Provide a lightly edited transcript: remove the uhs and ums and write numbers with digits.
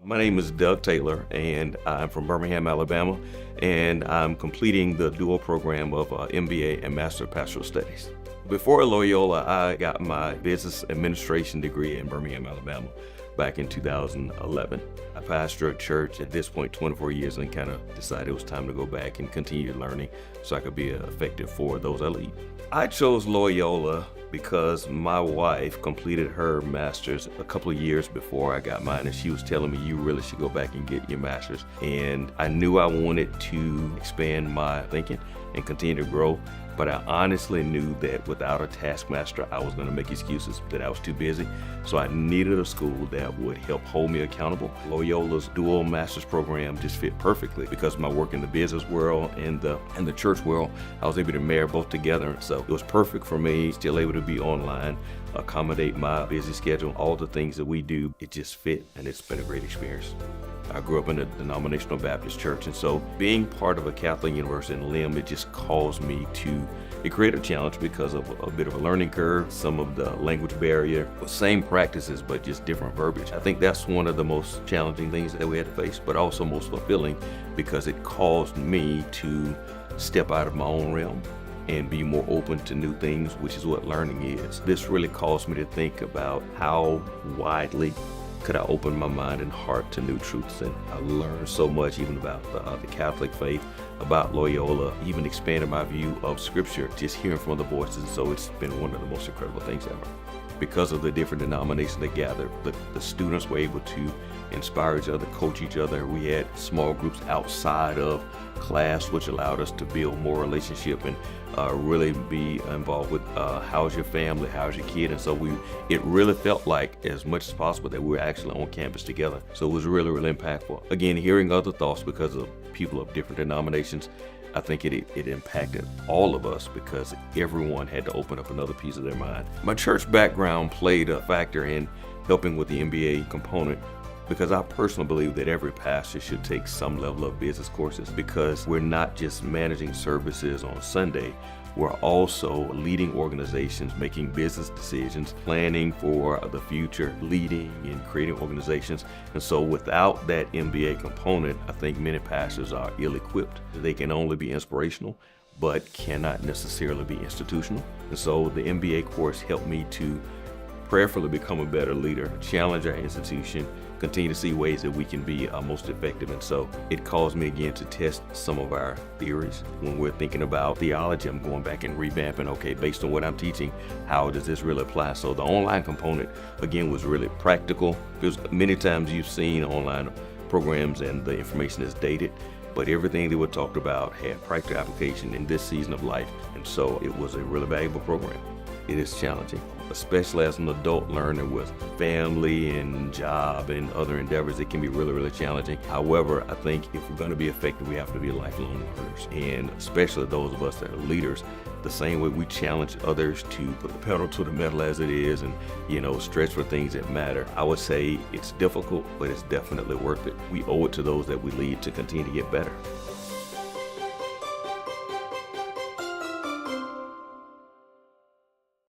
My name is Doug Taylor, and I'm from Birmingham, Alabama, and I'm completing the dual program of MBA and Master of Pastoral Studies. Before Loyola, I got my business administration degree in Birmingham, Alabama, back in 2011. I pastored a church at this point 24 years and kind of decided it was time to go back and continue learning so I could be effective for those I lead. I chose Loyola because my wife completed her master's a couple of years before I got mine, and she was telling me, you really should go back and get your master's. And I knew I wanted to expand my thinking and continue to grow, but I honestly knew that without a taskmaster, I was going to make excuses, that I was too busy. So I needed a school that would help hold me accountable. Loyola's dual master's program just fit perfectly because of my work in the business world and the church world. I was able to marry both together. So it was perfect for me, still able to be online, accommodate my busy schedule, all the things that we do. It just fit, and it's been a great experience. I grew up in a denominational Baptist church, and so being part of a Catholic university in Lim, it just caused me to, it created a challenge because of a bit of a learning curve, some of the language barrier, same practices, but just different verbiage. I think that's one of the most challenging things that we had to face, but also most fulfilling because it caused me to step out of my own realm and be more open to new things, which is what learning is. This really caused me to think about how widely could I open my mind and heart to new truths. And I learned so much even about the Catholic faith, about Loyola, even expanded my view of Scripture, just hearing from other voices. So it's been one of the most incredible things ever. Because of the different denominations that gathered, the students were able to inspire each other, coach each other. We had small groups outside of class, which allowed us to build more relationship and really be involved with how's your family, how's your kid. And so it really felt like, as much as possible, that we were actually on campus together. So it was really, really impactful. Again, hearing other thoughts because of people of different denominations, I think it impacted all of us because everyone had to open up another piece of their mind. My church background played a factor in helping with the MBA component because I personally believe that every pastor should take some level of business courses because we're not just managing services on Sunday, we're also leading organizations, making business decisions, planning for the future, leading and creating organizations. And so without that MBA component, I think many pastors are ill-equipped. They can only be inspirational, but cannot necessarily be institutional. And so the MBA course helped me to prayerfully become a better leader, challenge our institution, continue to see ways that we can be most effective. And so it caused me again to test some of our theories. When we're thinking about theology, I'm going back and revamping, okay, based on what I'm teaching, how does this really apply? So the online component, again, was really practical. Because many times you've seen online programs and the information is dated, but everything that we talked about had practical application in this season of life. And so it was a really valuable program. It is challenging, especially as an adult learner with family and job and other endeavors. It can be really, really challenging. However, I think if we're going to be effective, we have to be lifelong learners. And especially those of us that are leaders, the same way we challenge others to put the pedal to the metal as it is and, stretch for things that matter. I would say it's difficult, but it's definitely worth it. We owe it to those that we lead to continue to get better.